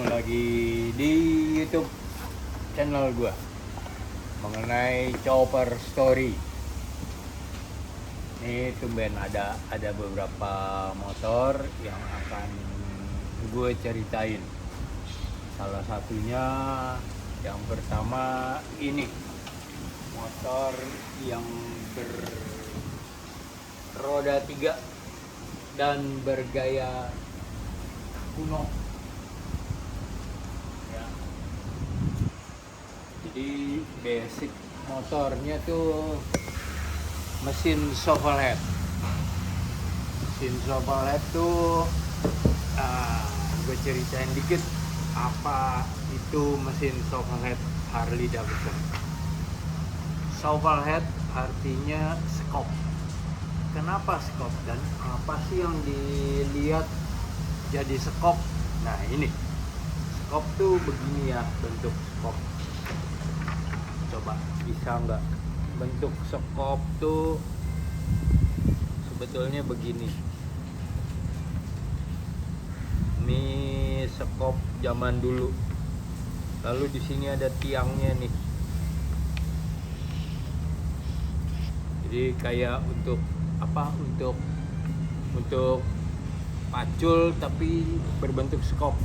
ketemu lagi di YouTube channel gua mengenai Chopper Story. Ini tumben ada beberapa motor yang akan gue ceritain. Salah satunya yang pertama ini motor yang berroda 3 dan bergaya kuno ya. Jadi basic motornya tuh mesin shovelhead. Mesin shovelhead tuh gue ceritain dikit apa itu mesin shovelhead Harley Davidson. Shovelhead artinya skop. Kenapa skop dan apa sih yang dilihat jadi skop? Nah ini skop tuh begini ya bentuk skop. Coba bisa nggak? Bentuk skop tuh sebetulnya begini. Ini skop zaman dulu. Lalu di sini ada tiangnya nih. Jadi kayak untuk apa? Untuk pacul tapi berbentuk skop.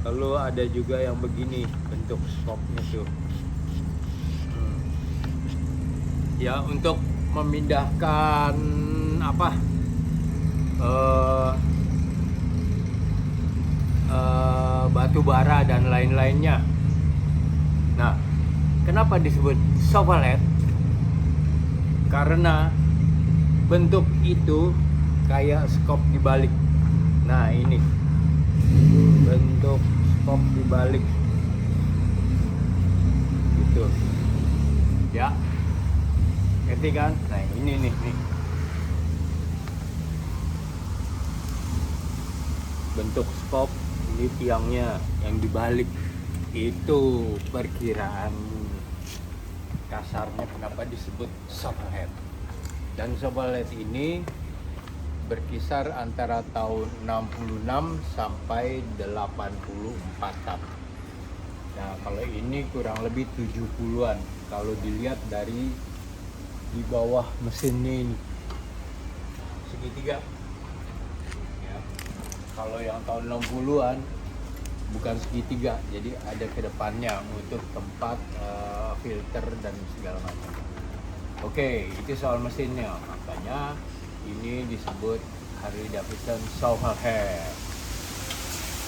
Lalu ada juga yang begini bentuk skopnya tuh. Ya untuk memindahkan apa? Batu bara dan lain-lainnya. Nah, kenapa disebut shovelhead? Karena bentuk itu kayak skop dibalik. Nah ini bentuk skop dibalik gitu ya, ngerti kan? Nah ini nih bentuk skop, ini tiangnya yang dibalik. Itu perkiraan kasarnya kenapa disebut shovelhead. Dan shovelhead ini berkisar antara tahun 66 sampai 84-an. Nah kalau ini kurang lebih 70-an kalau dilihat dari di bawah mesinnya ini segitiga ya. Kalau yang tahun 60-an bukan segitiga, jadi ada ke depannya untuk tempat filter dan segala macam. Oke, itu soal mesinnya, makanya ini disebut Harley Davidson shovelhead.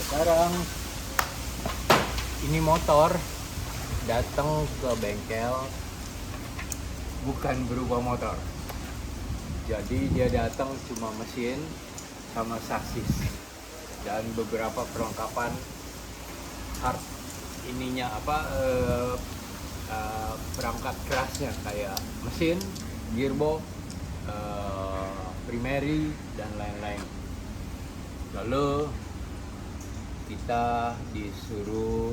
Sekarang ini motor datang ke bengkel bukan berupa motor, jadi dia datang cuma mesin sama sasis dan beberapa perlengkapan hard ininya perangkat kerasnya kayak mesin, gearbox, primary dan lain-lain. Lalu kita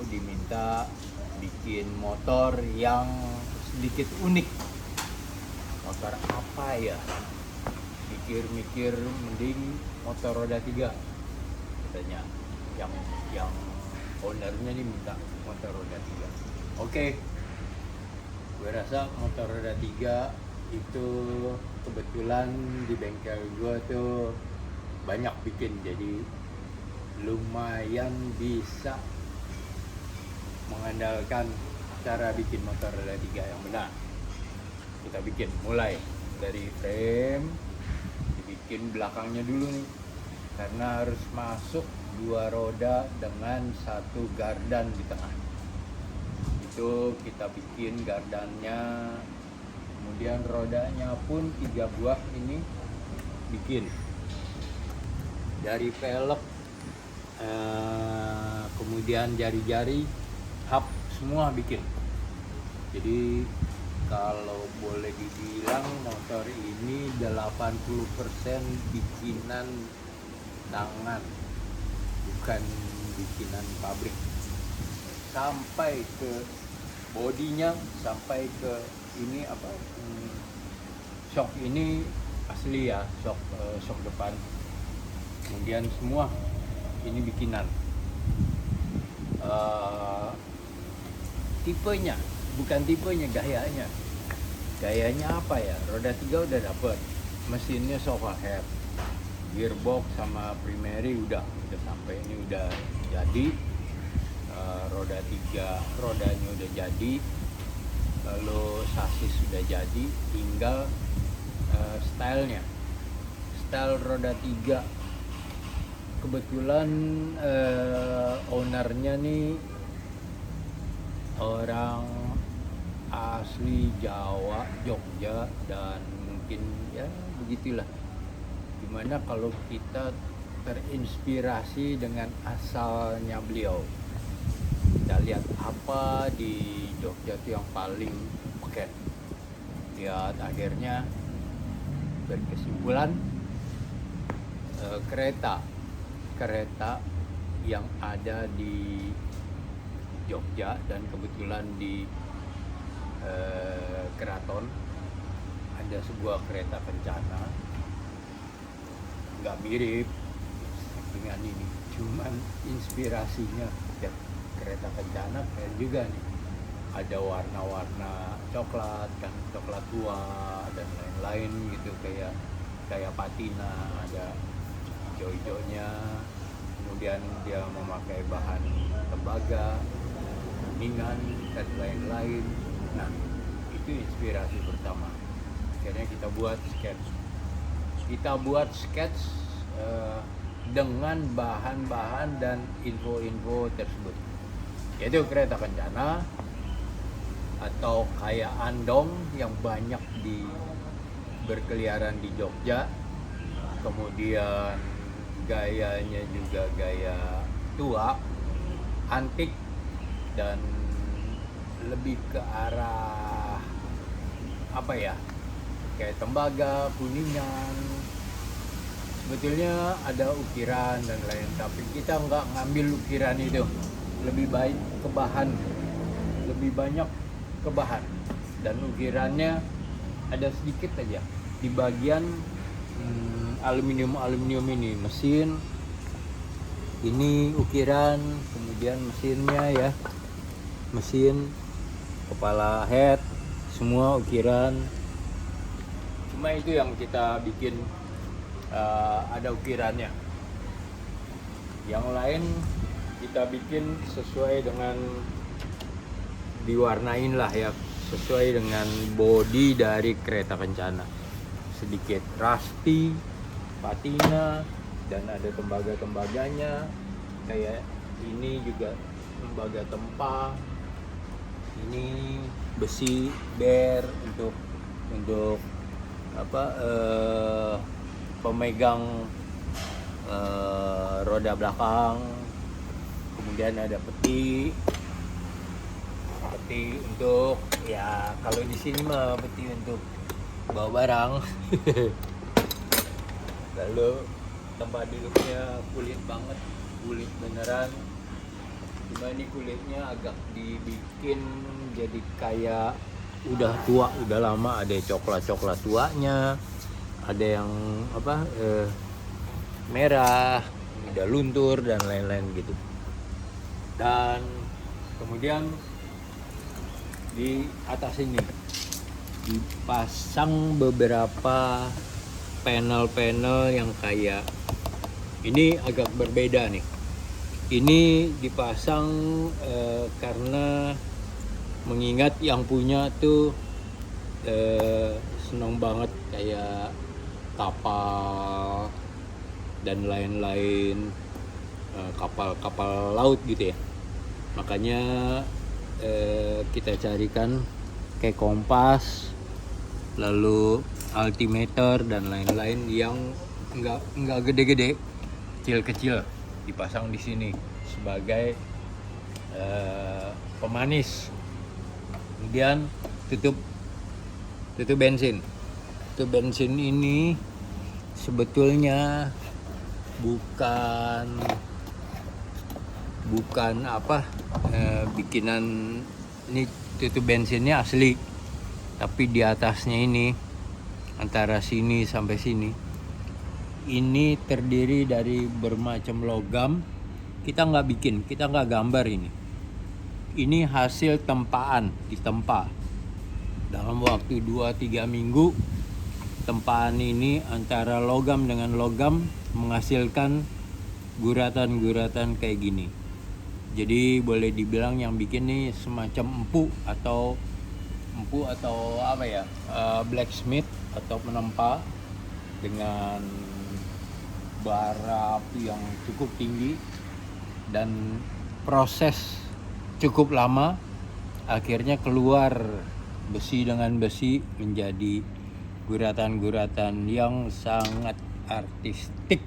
diminta bikin motor yang sedikit unik. Motor apa ya? Mikir-mikir mending motor roda 3 katanya. Yang ownernya nih minta motor roda 3. Oke. Gue rasa motor roda 3 itu kebetulan di bengkel gue tuh banyak bikin, jadi lumayan bisa mengandalkan cara bikin motor roda 3 yang benar. Kita bikin mulai dari frame, dibikin belakangnya dulu nih karena harus masuk 2 roda dengan 1 gardan di tengah. Itu kita bikin gardannya, kemudian rodanya pun 3 buah ini bikin dari velg, kemudian jari-jari, hub semua bikin. Jadi kalau boleh dibilang motor ini 80% bikinan tangan, bukan bikinan pabrik. Sampai ke bodinya, sampai ke ini shock ini asli ya, shock depan, kemudian semua ini bikinan. eh, tipenya, bukan tipenya, gayanya apa ya, roda 3 udah dapet, mesinnya sofa head, gearbox sama primary udah sampai, ini udah jadi. Roda 3 rodanya udah jadi, lalu sasis sudah jadi, tinggal style roda 3. Kebetulan ownernya nih orang asli Jawa, Jogja, dan mungkin ya begitulah, gimana kalau kita terinspirasi dengan asalnya beliau. Kita lihat apa di Jogja itu yang paling beken. Lihat akhirnya berkesimpulan kereta yang ada di Jogja, dan kebetulan di Keraton ada sebuah kereta kencana, nggak mirip dengan ini, cuman inspirasinya ya, kereta kencana keren juga nih, ada warna-warna coklat kan, coklat tua dan lain-lain gitu, kayak patina, ada hijau-hijaunya, kemudian dia memakai bahan tembaga, kuningan dan lain-lain. Nah, itu inspirasi pertama. Akhirnya kita buat sketch dengan bahan-bahan dan info-info tersebut, yaitu kereta kencana atau kayak andong yang banyak berkeliaran di Jogja. Kemudian gayanya juga gaya tua, antik, dan lebih ke arah apa ya, kayak tembaga, kuningan. Sebetulnya ada ukiran dan lain, tapi kita nggak ngambil ukiran itu, lebih baik ke bahan, lebih banyak ke bahan, dan ukirannya ada sedikit aja di bagian aluminium ini, mesin ini ukiran, kemudian mesinnya ya, mesin, kepala head, semua ukiran. Cuma itu yang kita bikin ada ukirannya. Yang lain kita bikin sesuai dengan, diwarnain lah ya, sesuai dengan bodi dari kereta kencana, sedikit rusty, patina, dan ada tembaga-tembaganya. Kayak ini juga tembaga tempah, ini besi ber untuk apa, pemegang roda belakang. Kemudian ada peti untuk ya, kalau di sini mah peti untuk bawa barang. Lalu tempat duduknya kulit banget, kulit beneran, cuma ini kulitnya agak dibikin jadi kayak udah tua, udah lama, ada coklat tuanya, ada yang apa merah, udah luntur dan lain-lain gitu. Dan kemudian di atas ini dipasang beberapa panel-panel yang kayak ini, agak berbeda nih. Ini dipasang karena mengingat yang punya tuh seneng banget kayak kapal dan lain-lain, kapal laut gitu ya. Makanya kita carikan kayak kompas, lalu altimeter dan lain-lain yang nggak gede-gede, kecil-kecil, dipasang di sini sebagai pemanis. Kemudian tutup bensin. Tutup bensin ini sebetulnya bukan apa bikinan, ini tutup bensinnya asli, tapi di atasnya ini, antara sini sampai sini, ini terdiri dari bermacam logam kita nggak bikin, kita nggak gambar ini hasil tempaan, ditempa dalam waktu 2-3 minggu. Tempaan ini antara logam dengan logam menghasilkan guratan-guratan kayak gini. Jadi boleh dibilang yang bikin nih semacam empu atau apa ya, blacksmith atau penempa dengan bara api yang cukup tinggi dan proses cukup lama, akhirnya keluar besi dengan besi menjadi guratan-guratan yang sangat artistik.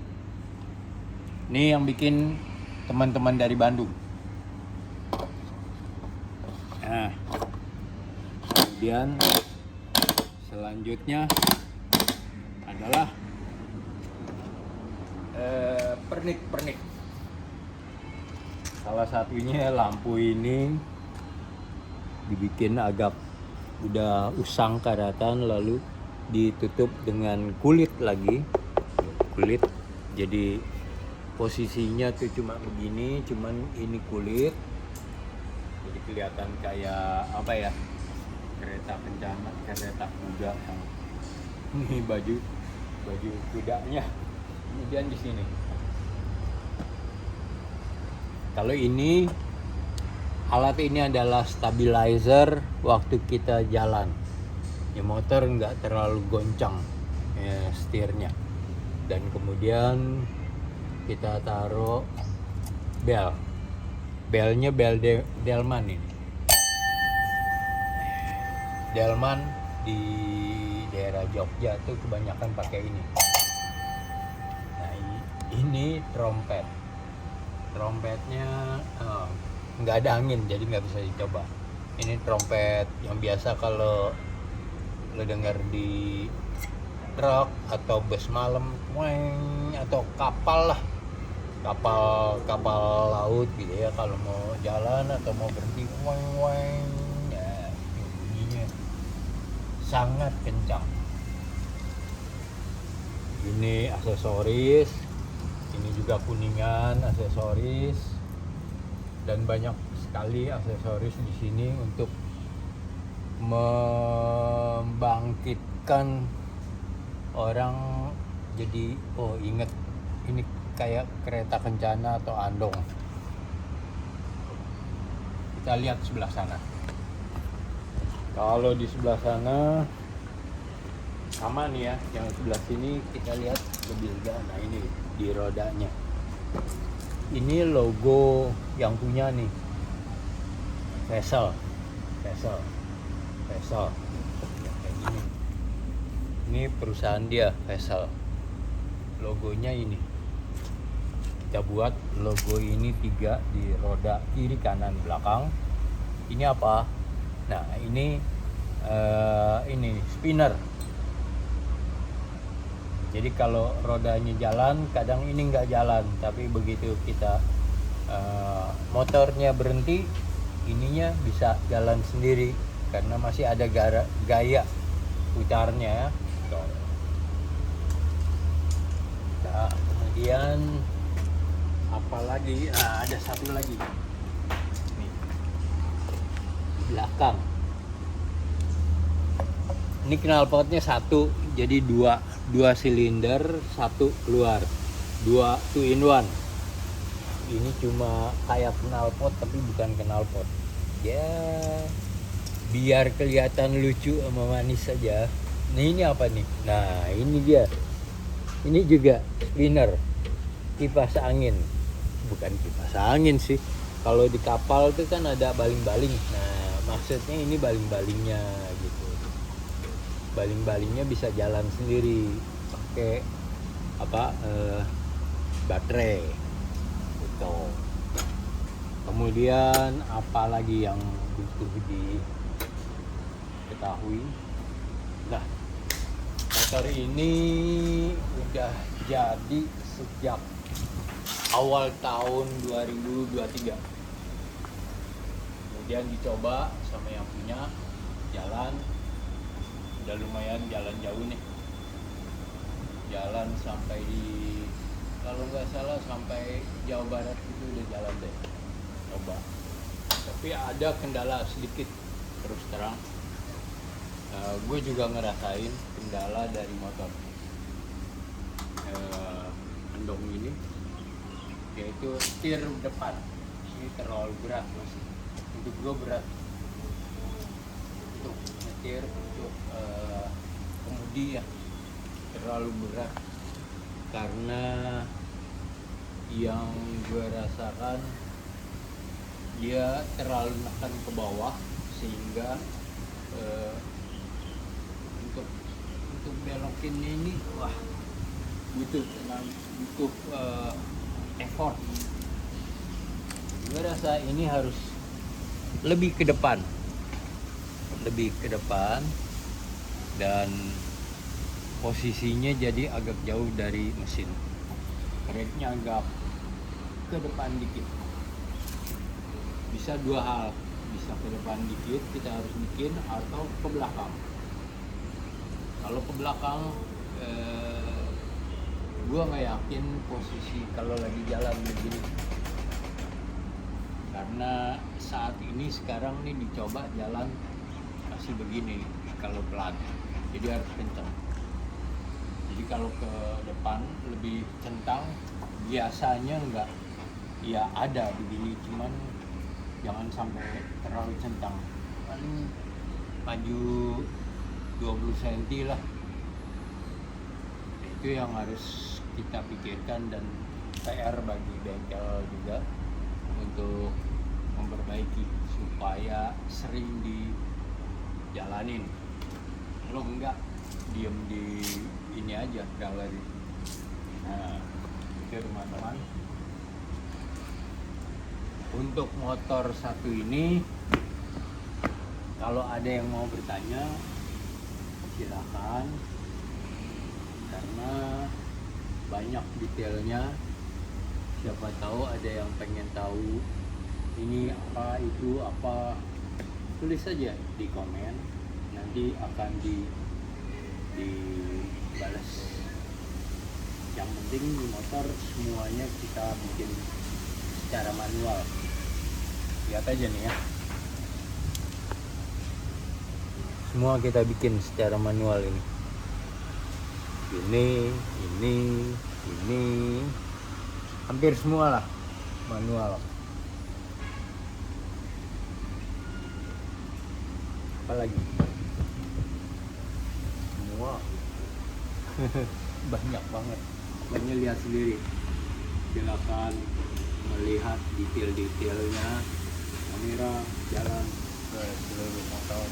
Ini yang bikin teman-teman dari Bandung. Nah, kemudian selanjutnya adalah pernik-pernik. Salah satunya lampu ini dibikin agak udah usang karatan, lalu ditutup dengan kulit lagi, kulit. Jadi posisinya tuh cuma begini, cuman ini kulit. Jadi kelihatan kayak apa ya, kereta kencana, kereta kuda yang ini baju kudanya. Kemudian di sini, kalau ini alat ini adalah stabilizer waktu kita jalan. Ya, motor nggak terlalu goncang ya, setirnya. Dan kemudian kita taruh belnya Delman ini. Delman di daerah Jogja tuh kebanyakan pakai ini. Nah, ini trompetnya nggak ada angin, jadi nggak bisa dicoba. Ini trompet yang biasa kalau lo dengar di truk atau bus malam, atau kapal lah, kapal laut gitu ya, kalau mau jalan atau mau berhenti, ya, bunyinya sangat kencang. Ini aksesoris, ini juga kuningan aksesoris, dan banyak sekali aksesoris di sini untuk membangkitkan orang. Jadi inget ini kayak kereta kencana atau andong. Kita lihat sebelah sana. Kalau di sebelah sana sama nih ya, yang sebelah sini kita lihat lebih lega. Nah, ini di rodanya. Ini logo yang punya nih, Vessel. Kayak gini. Ini perusahaan dia, Vessel. Logonya ini. Kita buat logo ini 3 di roda kiri, kanan, belakang. Ini apa? Nah, ini spinner. Jadi kalau rodanya jalan, kadang ini nggak jalan, tapi begitu kita motornya berhenti, ininya bisa jalan sendiri karena masih ada gaya putarnya. Nah, kemudian apalagi, ada satu lagi nih, di belakang. Ini knalpotnya satu, jadi dua silinder, satu keluar, 2 in 1. Ini cuma kayak knalpot tapi bukan knalpot ya, biar kelihatan lucu sama manis saja. Nah, ini apa nih? Nah, ini dia, ini juga spinner, kipas angin. Bukan kipas angin sih, kalau di kapal tuh kan ada baling-baling. Nah, maksudnya ini baling-balingnya gitu. Baling-balingnya bisa jalan sendiri pakai baterai gitu. Kemudian apa lagi yang butuh diketahui? Nah, motor ini udah jadi sejak awal tahun 2023. Kemudian dicoba sama yang punya, jalan. Udah lumayan jalan jauh nih, jalan sampai di kalau nggak salah sampai Jawa Barat itu udah jalan deh, coba. Tapi ada kendala sedikit, terus terang. Gue juga ngerasain kendala dari motor endong ini, yaitu setir depan. Ini terlalu berat masih, untuk gue berat untuk nyetir, untuk kemudi ya, terlalu berat. Karena yang gue rasakan dia terlalu menekan ke bawah, sehingga untuk belokin ini wah butuh effort. Gue rasa ini harus lebih ke depan dan posisinya jadi agak jauh dari mesin, cranknya agak ke depan dikit. Bisa dua hal, bisa ke depan dikit kita harus bikin, atau ke belakang. Kalau ke belakang gua nggak yakin posisi kalau lagi jalan begini, karena saat ini sekarang nih dicoba jalan masih begini kalau pelan, jadi harus kencang. Jadi kalau ke depan lebih centang, biasanya enggak, ya ada begini, cuman jangan sampai terlalu centang, paling maju 20 cm lah. Itu yang harus kita pikirkan, dan PR bagi bengkel juga untuk memperbaiki supaya sering dijalanin. Kalau enggak, diem di ini aja, galeri. Nah, itu teman-teman. Untuk motor satu ini, kalau ada yang mau bertanya, silakan, karena banyak detailnya. Siapa tahu ada yang pengen tahu ini apa, itu apa, tulis saja di komen, nanti akan dibalas. Yang penting di motor semuanya kita bikin secara manual. Lihat aja nih ya, semua kita bikin secara manual ini. Ini hampir semua lah manual. Apalagi semua banyak banget. Makanya lihat sendiri, silakan melihat detail-detailnya, kamera jalan ke seluruh motor.